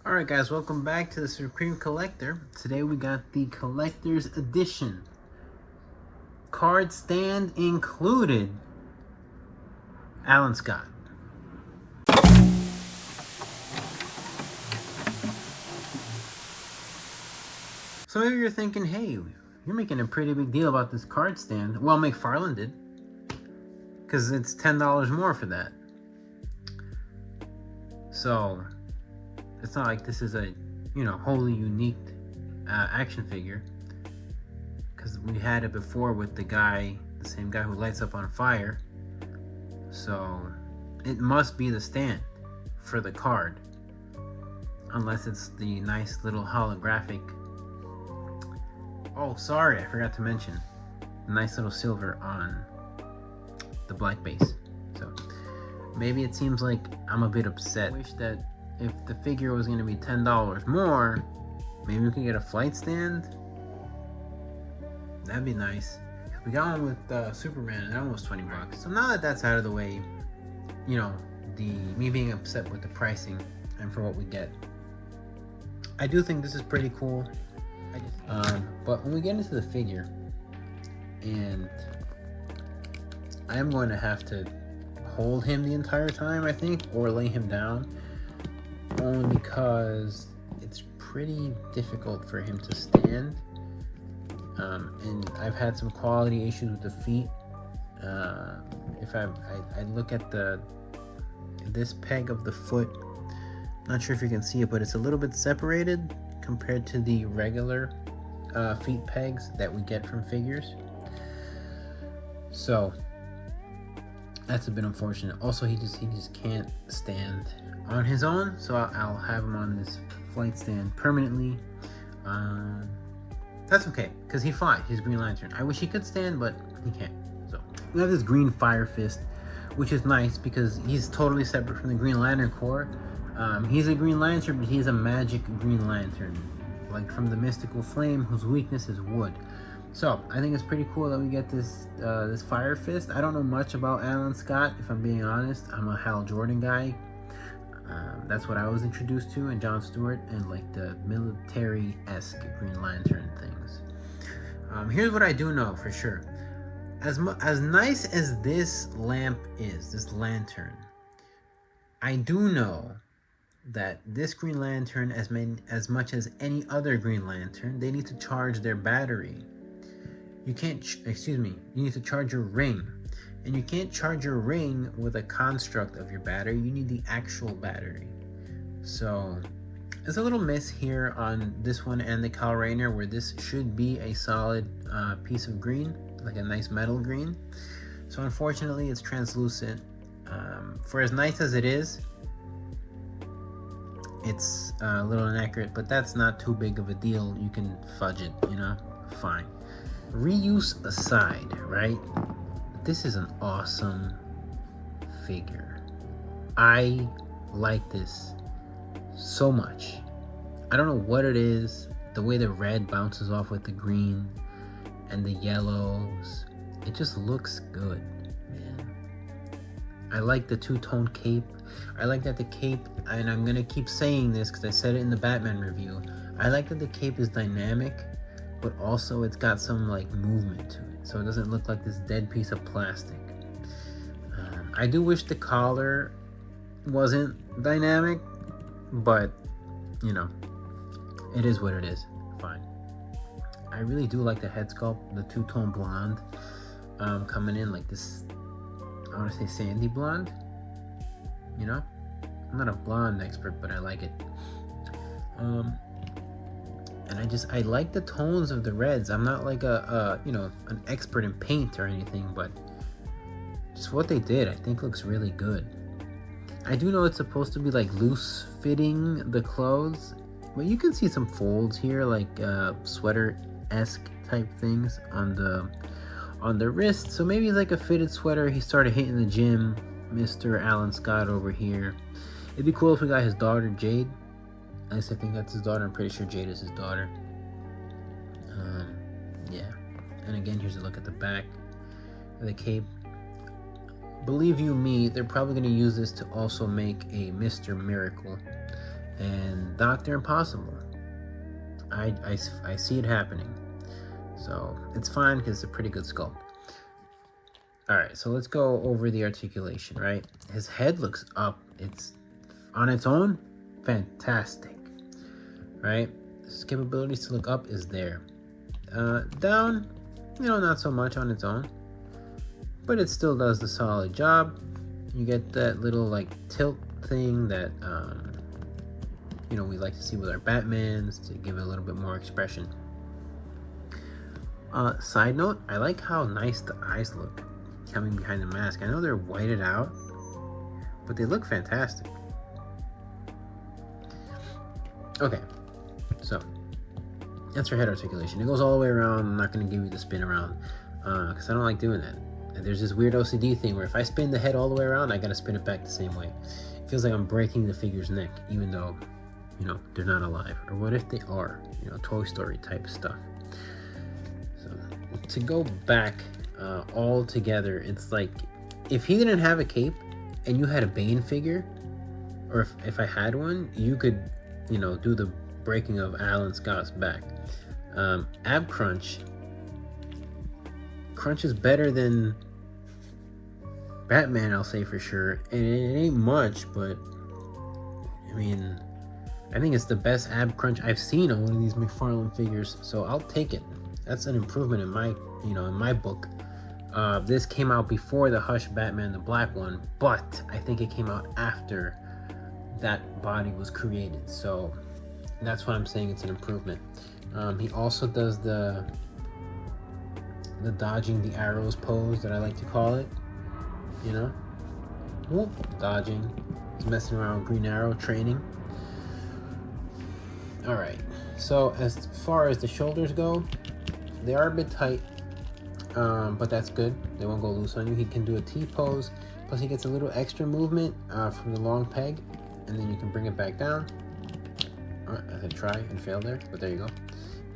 Alright guys, welcome back to the Supreme Collector. Today we got the Collector's Edition. Card stand included. Alan Scott. So maybe you're thinking, hey, you're making a pretty big deal about this card stand. Well, McFarlane did. Because it's $10 more for that. So it's not like this is a, wholly unique action figure, because we had it before with the same guy who lights up on fire. So it must be the stand for the card, unless it's the nice little holographic. Oh, sorry, I forgot to mention the nice little silver on the black base. So maybe it seems like I'm a bit upset. I wish that if the figure was going to be $10 more, maybe we could get a flight stand. That'd be nice. We got one with Superman, and that one was $20. So now that that's out of the way, me being upset with the pricing and for what we get, I do think this is pretty cool. But when we get into the figure, and I am going to have to hold him the entire time, I think, or lay him down, only because it's pretty difficult for him to stand, and I've had some quality issues with the feet. If I look at this peg of the foot, not sure if you can see it, but it's a little bit separated compared to the regular feet pegs that we get from figures. So that's a bit unfortunate. Also, he just can't stand on his own, so I'll have him on this flight stand permanently. That's okay, because he flies. He's Green Lantern. I wish he could stand, but he can't. So we have this green Fire Fist, which is nice because he's totally separate from the Green Lantern Corps. He's a Green Lantern, but he's a magic Green Lantern, like from the Mystical Flame, whose weakness is wood. So I think it's pretty cool that we get this Fire Fist. I don't know much about Alan Scott, if I'm being honest. I'm a Hal Jordan guy. That's what I was introduced to, and John Stewart, and like the military-esque Green Lantern things. Here's what I do know for sure. As nice as this lamp is, this lantern, I do know that this Green Lantern, as much as any other Green Lantern, they need to charge their battery. You need to charge your ring. And you can't charge your ring with a construct of your battery. You need the actual battery. So there's a little miss here on this one and the Kyle Rayner, where this should be a solid piece of green, like a nice metal green. So unfortunately, it's translucent. For as nice as it is, it's a little inaccurate, but that's not too big of a deal. You can fudge it, fine. Reuse aside, right? This is an awesome figure. I like this so much. I don't know what it is. The way the red bounces off with the green and the yellows. It just looks good, man. I like the two-tone cape. I like that the cape, and I'm going to keep saying this because I said it in the Batman review, I like that the cape is dynamic, but also it's got some like movement to it, so it doesn't look like this dead piece of plastic. I do wish the collar wasn't dynamic, but it is what it is. Fine. I really do like the head sculpt, the two-tone blonde coming in like this. I want to say sandy blonde. I'm not a blonde expert, but I like it. And I like the tones of the reds. I'm not like an expert in paint or anything, but just what they did, I think looks really good. I do know it's supposed to be like loose fitting the clothes, but you can see some folds here, like sweater-esque type things on the wrist. So maybe it's like a fitted sweater. He started hitting the gym, Mr. Alan Scott over here. It'd be cool if we got his daughter Jade. At least I think that's his daughter. I'm pretty sure Jade is his daughter. Yeah. And again, here's a look at the back of the cape. Believe you me, they're probably going to use this to also make a Mr. Miracle. And Dr. Impossible. I see it happening. So it's fine because it's a pretty good sculpt. Alright, so let's go over the articulation, right? His head looks up. It's on its own, fantastic. Right? His capabilities to look up is there. Down, not so much on its own. But it still does the solid job. You get that little like tilt thing that we like to see with our Batmans to give it a little bit more expression. Side note, I like how nice the eyes look coming behind the mask. I know they're whited out, but they look fantastic. Okay, so that's her head articulation. It goes all the way around. I'm not going to give you the spin around because I don't like doing that. And there's this weird OCD thing where if I spin the head all the way around, I got to spin it back the same way. It feels like I'm breaking the figure's neck, even though, they're not alive. Or what if they are? Toy Story type stuff. So to go back all together, it's like if he didn't have a cape and you had a Bane figure, or if I had one, you could, do the breaking of Alan Scott's back. Ab crunch is better than Batman, I'll say for sure. And it ain't much, but I think it's the best ab crunch I've seen on one of these McFarlane figures, so I'll take it. That's an improvement in my book. This came out before the Hush Batman, the black one, but I think it came out after that body was created, so that's why I'm saying it's an improvement. He also does the dodging the arrows pose that I like to call it. Whoop, dodging. He's messing around with Green Arrow training. Alright, so as far as the shoulders go, they are a bit tight, but that's good. They won't go loose on you. He can do a T-pose, plus he gets a little extra movement from the long peg, and then you can bring it back down. Alright, I said try and fail there, but there you go.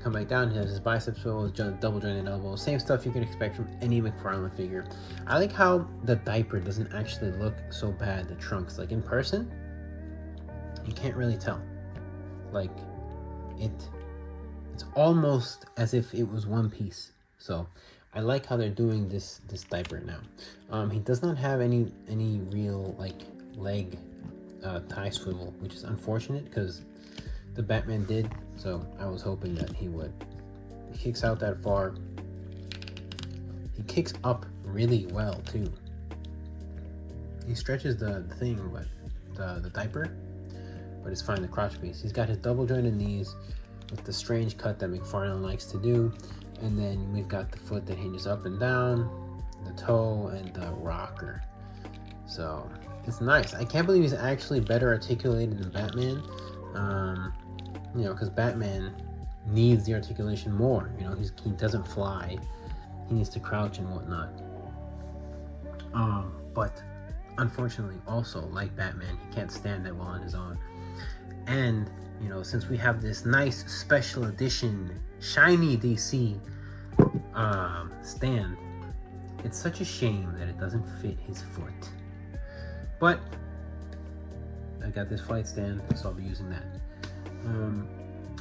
Come back down, he has his biceps swivel, his double jointed elbows, same stuff you can expect from any McFarlane figure. I like how the diaper doesn't actually look so bad, the trunks. Like in person, you can't really tell. Like, it's almost as if it was one piece. So I like how they're doing this diaper now. He does not have any real like leg tie swivel, which is unfortunate because the Batman did, so I was hoping that he would. He kicks out that far. He kicks up really well too. He stretches the thing, but the diaper, but it's fine, the crotch piece. He's got his double jointed knees with the strange cut that McFarlane likes to do, and then we've got the foot that hinges up and down, the toe, and the rocker. So it's nice. I can't believe he's actually better articulated than Batman. Because Batman needs the articulation more. He doesn't fly. He needs to crouch and whatnot. But unfortunately, also like Batman, he can't stand that well on his own. And since we have this nice special edition shiny DC stand, it's such a shame that it doesn't fit his foot. But I got this flight stand, so I'll be using that.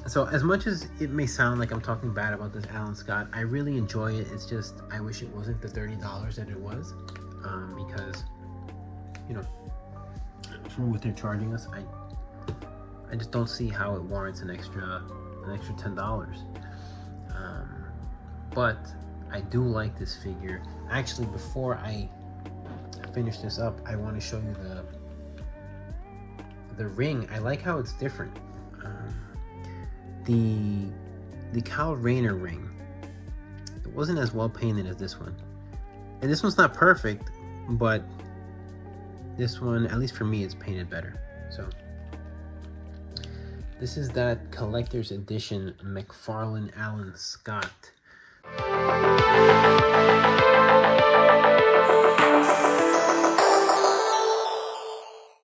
So as much as it may sound like I'm talking bad about this Alan Scott, I really enjoy it. It's just I wish it wasn't the $30 that it was, because for what they're charging us, I just don't see how it warrants an extra $10. But I do like this figure. Actually, before I finish this up, I want to show you the ring. I like how it's different. The Kyle Rayner ring, it wasn't as well painted as this one, and this one's not perfect, but this one, at least for me, it's painted better. So this is that collector's edition McFarlane Alan Scott.